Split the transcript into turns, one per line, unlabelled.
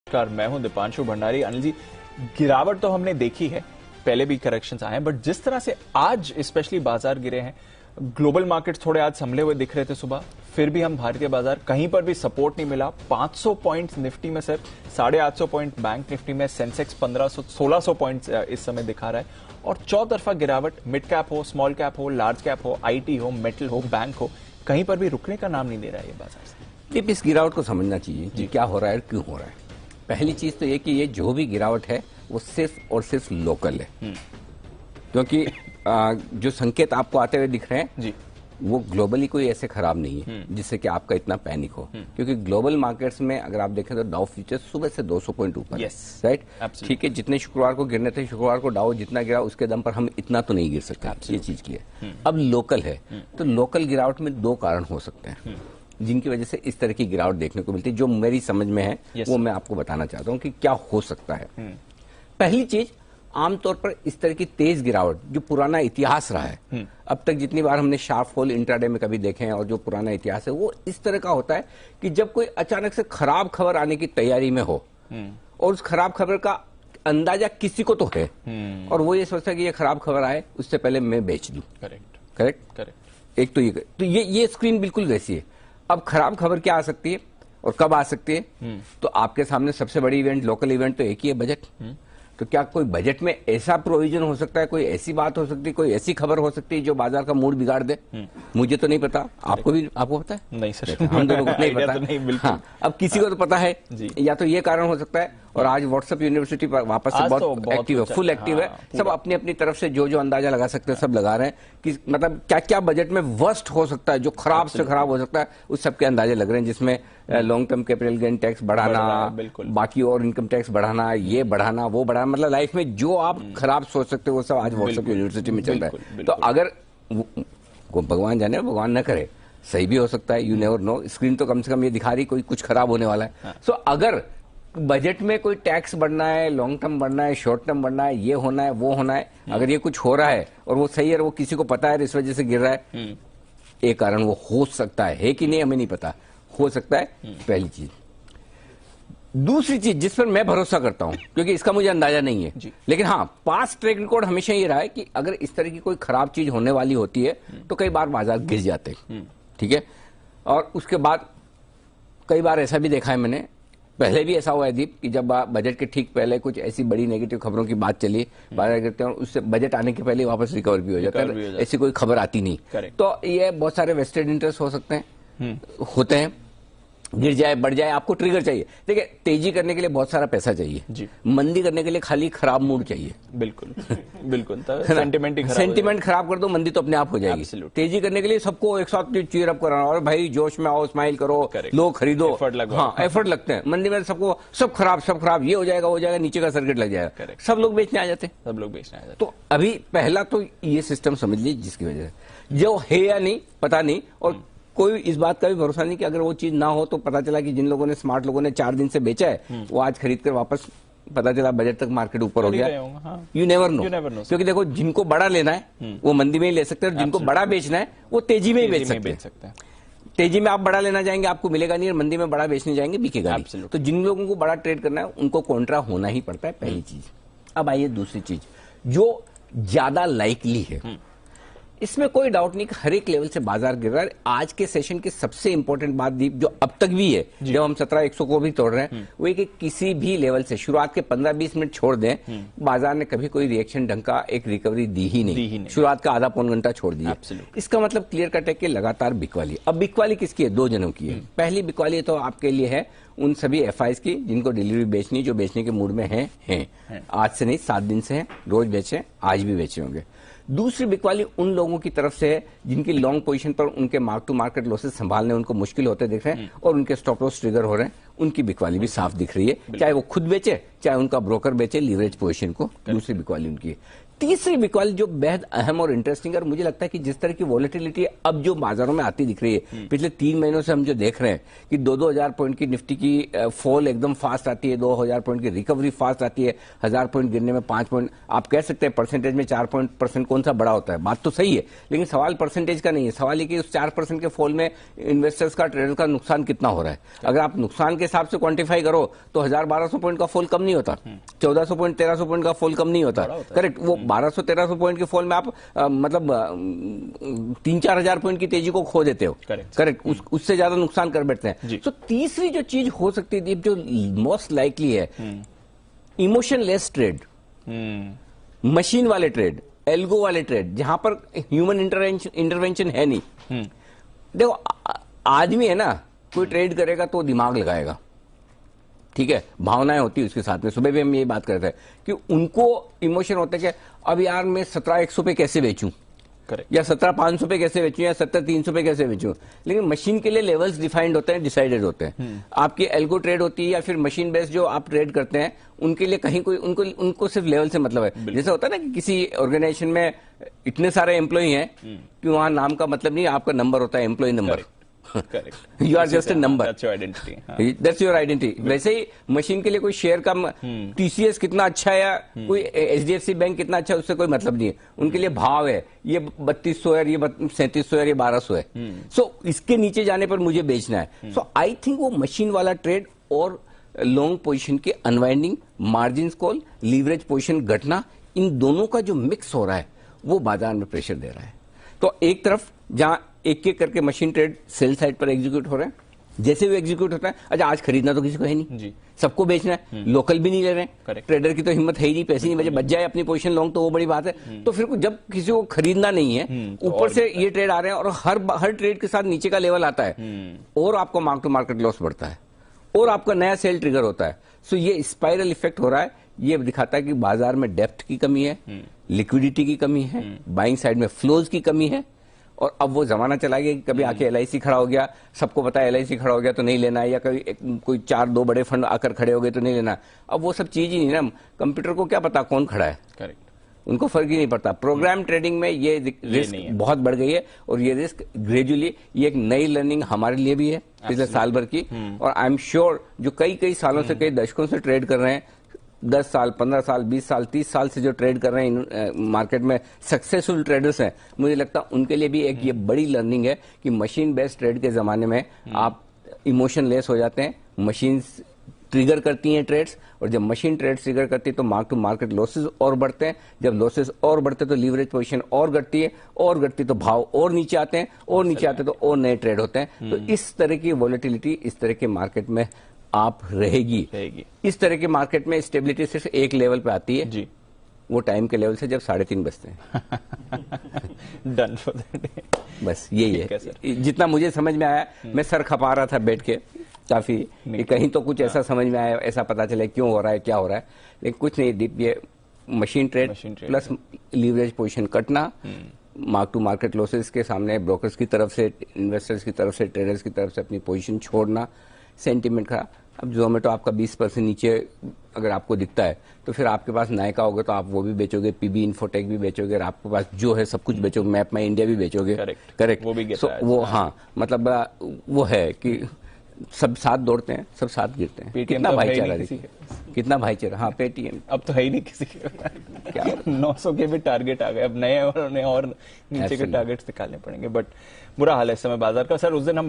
नमस्कार, मैं हूं दीपांशु भंडारी। अनिल जी, गिरावट तो हमने देखी है, पहले भी करेक्शंस आए हैं, बट जिस तरह से आज स्पेशली बाजार गिरे हैं, ग्लोबल मार्केट्स थोड़े आज संभले हुए दिख रहे थे सुबह, फिर भी हम भारतीय बाजार कहीं पर भी सपोर्ट नहीं मिला। 500 पॉइंट्स निफ्टी में सिर्फ, 850 पॉइंट बैंक निफ्टी में, सेंसेक्स 1600 पॉइंट्स इस समय दिखा रहा है और चौतरफा गिरावट, मिड कैप हो, स्मॉल कैप हो, लार्ज कैप हो, आईटी हो, मेटल हो, बैंक हो, कहीं पर भी रुकने का नाम नहीं दे रहा है ये बाजार से।
दीप, इस गिरावट को समझना चाहिए कि क्या हो रहा है, क्यों हो रहा है। पहली चीज तो ये कि ये जो भी गिरावट है वो सिर्फ और सिर्फ लोकल है, क्योंकि जो संकेत आपको आते हुए दिख रहे हैं
जी,
वो ग्लोबली कोई ऐसे खराब नहीं है जिससे कि आपका इतना पैनिक हो, क्योंकि ग्लोबल मार्केट्स में अगर आप देखें तो डाउ फ्यूचर्स सुबह से 200 पॉइंट ऊपर है, राइट। ठीक है, जितने शुक्रवार को गिरने थे, शुक्रवार को डाउ जितना गिरा उसके दम पर हम इतना तो नहीं गिर सकते, ये चीज की है। अब लोकल है तो लोकल गिरावट में दो कारण हो सकते हैं जिनकी वजह से इस तरह की गिरावट देखने को मिलती है, जो मेरी समझ में है वो मैं आपको बताना चाहता हूं कि क्या हो सकता है। पहली चीज, आमतौर पर इस तरह की तेज गिरावट जो पुराना इतिहास रहा है, अब तक जितनी बार हमने शार्प फॉल इंट्राडे में कभी देखे हैं और जो पुराना इतिहास है वो इस तरह का होता है कि जब कोई अचानक से खराब खबर आने की तैयारी में हो और उस खराब खबर का अंदाजा किसी को तो है और वो ये सोचता है कि ये खराब खबर आए उससे पहले मैं बेच दूं। करेक्ट। एक तो ये स्क्रीन बिल्कुल वैसी है। अब खराब खबर क्या आ सकती है और कब आ सकती है, तो आपके सामने सबसे बड़ी इवेंट, लोकल इवेंट तो एक ही है, बजट। तो क्या कोई बजट में ऐसा प्रोविजन हो सकता है, कोई ऐसी बात हो सकती है, कोई ऐसी खबर हो सकती है जो बाजार का मूड बिगाड़ दे? मुझे तो नहीं पता, आपको पता है?
नहीं सर,
हम दोनों को नहीं पता।
तो नहीं, बिल्कुल।
हाँ, अब किसी को तो पता है, या तो ये कारण हो सकता है। और आज व्हाट्सएप यूनिवर्सिटी पर वापस से बहुत एक्टिव है, फुल एक्टिव है, सब अपनी अपनी तरफ से जो जो अंदाजा लगा सकते हैं सब लगा रहे हैं कि मतलब क्या क्या बजट में वर्स्ट हो सकता है, जो खराब से खराब हो सकता है, उस सबके अंदाजे लग रहे हैं, जिसमें long term capital gain tax बढ़ाना, बाकी और इनकम टैक्स बढ़ाना, ये बढ़ाना, वो बढ़ाना, मतलब लाइफ में जो आप खराब सोच सकते हो वो सब आज व्हाट्सएप यूनिवर्सिटी में चल रहा है। तो अगर भगवान जाने, भगवान न करे, सही भी हो सकता है, यू नेवर नो। स्क्रीन तो कम से कम ये दिखा रही कोई कुछ खराब होने वाला है। सो अगर बजट में कोई टैक्स बढ़ना है, लॉन्ग टर्म बढ़ना है, शॉर्ट टर्म बढ़ना है, ये होना है, वो होना है, अगर ये कुछ हो रहा है और वो सही है और वो किसी को पता है इस वजह से गिर रहा है, एक कारण वो हो सकता है कि नहीं हमें नहीं पता, हो सकता है, पहली चीज। दूसरी चीज जिस पर मैं भरोसा करता हूं, क्योंकि इसका मुझे अंदाजा नहीं है, लेकिन हाँ, पास्ट ट्रैक रिकॉर्ड हमेशा ये रहा है कि अगर इस तरह की कोई खराब चीज होने वाली होती है तो कई बार बाजार गिर जाते हैं, ठीक है। और उसके बाद कई बार ऐसा भी देखा है मैंने, पहले भी ऐसा हुआ है दीप, कि जब बजट के ठीक पहले कुछ ऐसी बड़ी नेगेटिव खबरों की बात चली, बाजार गिरते हैं और उससे बजट आने के पहले वापस रिकवर भी हो जाता है, ऐसी कोई खबर आती नहीं। तो ये बहुत सारे वेस्टेड इंटरेस्ट हो सकते हैं, होते हैं, गिर जाए बढ़ जाए, आपको ट्रिगर चाहिए। देखिए, तेजी करने के लिए बहुत सारा पैसा चाहिए, मंदी करने के लिए खाली खराब मूड चाहिए।
बिल्कुल बिल्कुल, सेंटिमेंट
खराब कर दो, मंदी तो अपने आप हो जाएगी। तेजी करने के लिए सबको एक साथ चीयर अप कराना, और भाई जोश में आओ, स्माइल करो, लो खरीदो, हाँ एफर्ट लगते हैं। मंदी में सबको सब खराब, ये हो जाएगा, नीचे का सर्किट लग जाएगा, सब लोग बेचने आ जाते हैं। तो अभी पहला तो ये सिस्टम समझ लीजिए जिसकी वजह से जो है या नहीं पता नहीं, और कोई इस बात का भी भरोसा नहीं कि अगर वो चीज ना हो तो पता चला कि जिन लोगों ने, स्मार्ट लोगों ने 4 दिन से बेचा है, वो आज खरीद कर वापस पता चला बजट तक मार्केट ऊपर हो गया। यू नेवर नो, क्योंकि देखो, जिनको बड़ा लेना है वो मंदी में ही ले सकते हैं, और जिनको बड़ा बेचना है वो तेजी में ही बेच सकते हैं। तेजी में आप बड़ा लेना जाएंगे आपको मिलेगा नहीं, और मंदी में बड़ा बेचने जाएंगे बिकेगा नहीं। तो जिन लोगों को बड़ा ट्रेड करना है उनको कॉन्ट्रा होना ही पड़ता है, पहली चीज। अब आइए दूसरी चीज जो ज्यादा लाइकली है, इसमें कोई डाउट नहीं कि हर एक लेवल से बाजार गिर रहा है। आज के सेशन की सबसे इंपॉर्टेंट बात दीप, जो अब तक भी है, जब हम 17,100 को भी तोड़ रहे हैं, वो है कि किसी भी लेवल से शुरुआत के 15-20 मिनट छोड़ दें, बाजार ने कभी कोई रिएक्शन ढंग का, एक रिकवरी दी ही नहीं। शुरुआत का आधा पौन घंटा छोड़ दिया। इसका मतलब क्लियर कट है कि लगातार बिकवाली। अब बिकवाली किसकी है? 2 जनों की है। पहली बिकवाली तो आपके लिए है उन सभी एफआईज की जिनको डिलीवरी बेचनी, जो बेचने के मूड में हैं। आज से नहीं, 7 दिन से हैं, रोज बेचे, आज भी बेचे होंगे। दूसरी बिकवाली उन लोगों की तरफ से है जिनकी लॉन्ग पोजीशन पर उनके मार्क टू मार्केट लॉसेस संभालने उनको मुश्किल होते दिख रहे हैं और उनके स्टॉप लॉस ट्रिगर हो रहे हैं, उनकी बिकवाली भी साफ दिख रही है, चाहे वो खुद बेचे चाहे उनका ब्रोकर बेचे लीवरेज पोजीशन को। दूसरी बिकवाली उनकी है। तीसरी बिकवाली जो बेहद अहम और इंटरेस्टिंग है, और मुझे लगता है कि जिस तरह की वॉलेटिलिटी अब जो बाजारों में आती दिख रही है, पिछले 3 महीनों से हम जो देख रहे हैं कि 2-2 हजार पॉइंट की निफ्टी की फॉल एकदम फास्ट आती है, 2,000 पॉइंट की रिकवरी फास्ट आती है, 1000 पॉइंट गिरने में 5 पॉइंट, आप कह सकते हैं परसेंटेज में 4% कौन सा बड़ा होता है, बात तो सही है, लेकिन सवाल परसेंटेज का नहीं है, सवाल ये कि उस 4% के फॉल में इन्वेस्टर्स का, ट्रेडर का नुकसान कितना हो रहा है। अगर आप नुकसान के हिसाब से क्वांटिफाई करो तो 1000-1200 पॉइंट का फॉल कम नहीं होता, 1400 पॉइंट 1300 पॉइंट का फॉल कम नहीं होता। करेक्ट, वो 1200-1300 पॉइंट के फॉल में आप मतलब 3-4 हजार पॉइंट की तेजी को खो देते हो। करेक्ट, उससे ज्यादा नुकसान कर बैठते हैं। तो तीसरी जो चीज हो सकती है जो मोस्ट लाइकली है, इमोशनलेस ट्रेड, मशीन वाले ट्रेड, एल्गो वाले ट्रेड, जहां पर ह्यूमन इंटरवेंशन है नहीं। देखो आदमी है ना, कोई ट्रेड करेगा तो दिमाग लगाएगा, ठीक है, भावनाएं होती है उसके साथ में। सुबह भी हम ये बात करते हैं कि उनको इमोशन होता है कि अब यार मैं 17,100 पे कैसे बेचूं, या 17,500 पे कैसे बेचूं, या 17,300 पे कैसे बेचूं। लेकिन मशीन के लिए लेवल्स डिफाइंड होते हैं, डिसाइडेड होते हैं। आपकी एल्गो ट्रेड होती है या फिर मशीन बेस्ड जो आप ट्रेड करते हैं, उनके लिए कहीं कोई उनको सिर्फ लेवल से मतलब है। जैसे होता है ना कि किसी ऑर्गेनाइजेशन में इतने सारे एम्प्लॉई हैं कि वहां नाम का मतलब नहीं, आपका नंबर होता है, employee number. You are just a number, that's your identity. वैसे ही मशीन के लिए कोई शेयर का टीसीएस कितना अच्छा है या कोई एचडीएफसी बैंक कितना अच्छा है, उससे कोई मतलब नहीं है। उनके लिए भाव है, ये 3200 है, ये 3700 है, ये 1200 है। सो इसके नीचे जाने पर मुझे बेचना है। सो आई थिंक वो मशीन वाला ट्रेड और लॉन्ग पोजीशन के unwinding, margin call, leverage position घटना, इन दोनों का जो मिक्स हो रहा है वो बाजार में प्रेशर दे रहा है। तो एक तरफ जहां एक एक करके मशीन ट्रेड सेल साइड पर एग्जीक्यूट हो रहे हैं, जैसे भी एग्जीक्यूट होता है, अच्छा आज खरीदना तो किसी को है नहीं जी, सबको बेचना है, लोकल भी नहीं ले रहे हैं, ट्रेडर की तो हिम्मत है ही नहीं, पैसे नहीं बचे, बच जाए अपनी पोजीशन लॉन्ग तो वो बड़ी बात है। तो फिर जब किसी को खरीदना नहीं है, ऊपर से ये ट्रेड आ रहे हैं और हर ट्रेड के साथ नीचे का लेवल आता है और आपको मार्क टू मार्केट लॉस बढ़ता है और आपका नया सेल ट्रिगर होता है। सो ये स्पाइरल इफेक्ट हो रहा है। ये दिखाता है कि बाजार में डेप्थ की कमी है, लिक्विडिटी की कमी है, बाइंग साइड में फ्लोज की कमी है। और अब वो जमाना चला गया कि कभी आके एलआईसी खड़ा हो गया, सबको पता है एलआईसी खड़ा हो गया तो नहीं लेना है, या कभी कोई 4-2 बड़े फंड आकर खड़े हो गए तो नहीं लेना। अब वो सब चीज ही नहीं ना, कंप्यूटर को क्या पता कौन खड़ा है, करेक्ट, उनको फर्क ही नहीं पड़ता। प्रोग्राम ट्रेडिंग में ये रिस्क बहुत बढ़ गई है और ये रिस्क ग्रेजुअली, ये एक नई लर्निंग हमारे लिए भी है पिछले साल भर की। और आई एम श्योर जो कई सालों से, कई दशकों से ट्रेड कर रहे हैं, 10 साल, 15 साल, 20 साल, 30 साल से जो ट्रेड कर रहे हैं मार्केट में, सक्सेसफुल ट्रेडर्स हैं, मुझे लगता है उनके लिए भी एक ये बड़ी लर्निंग है कि मशीन बेस्ड ट्रेड के जमाने में आप इमोशनलेस हो जाते हैं, मशीन ट्रिगर करती हैं ट्रेड्स, और जब मशीन ट्रेड ट्रिगर करती है तो मार्क टू मार्केट लॉसेस और बढ़ते हैं, जब लॉसेस और बढ़ते हैं तो लीवरेज पोजीशन और घटती है, और घटती तो भाव और नीचे आते हैं, और नीचे आते तो और नए ट्रेड होते हैं। तो इस तरह की वॉलेटिलिटी इस तरह के मार्केट में आप रहेगी। इस तरह के मार्केट में स्टेबिलिटी सिर्फ एक लेवल पे आती है जी, वो टाइम के लेवल से जब 3:30 बजते हैं।
Done for the day.
बस यही है जितना मुझे समझ में आया। मैं सर खपा रहा था बैठ के काफी, कहीं तो कुछ ऐसा समझ में आया, ऐसा पता चले क्यों हो रहा है, क्या हो रहा है, लेकिन कुछ नहीं। दीप, ये machine trade plus leverage position कटना, मार्क टू मार्केट लॉसेस के सामने ब्रोकर्स की तरफ से, इन्वेस्टर्स की तरफ से, ट्रेडर्स की तरफ से अपनी पोजीशन छोड़ना, सेंटीमेंट का। अब जोमेटो आपका 20% नीचे अगर आपको दिखता है तो फिर आपके पास नायका होगा तो आप वो भी बेचोगे, पीबी इन्फोटेक भी बेचोगे, और आपके पास जो है सब कुछ बेचोगे, मैप माई इंडिया भी बेचोगे। करेक्ट, वो भी गिरता है। वो हाँ, मतलब वो है कि सब साथ दौड़ते हैं, सब साथ गिरते हैं। कितना भाईचारा, कितना भाईचारा। हाँ, पेटीएम अब तो है ही नहीं किसी के। क्या 900 के भी टारगेट आ गए, अब नए और नीचे के टारगेट्स निकालने पड़ेंगे। बट बुरा हाल है इस समय बाजार का। सर उस दिन हम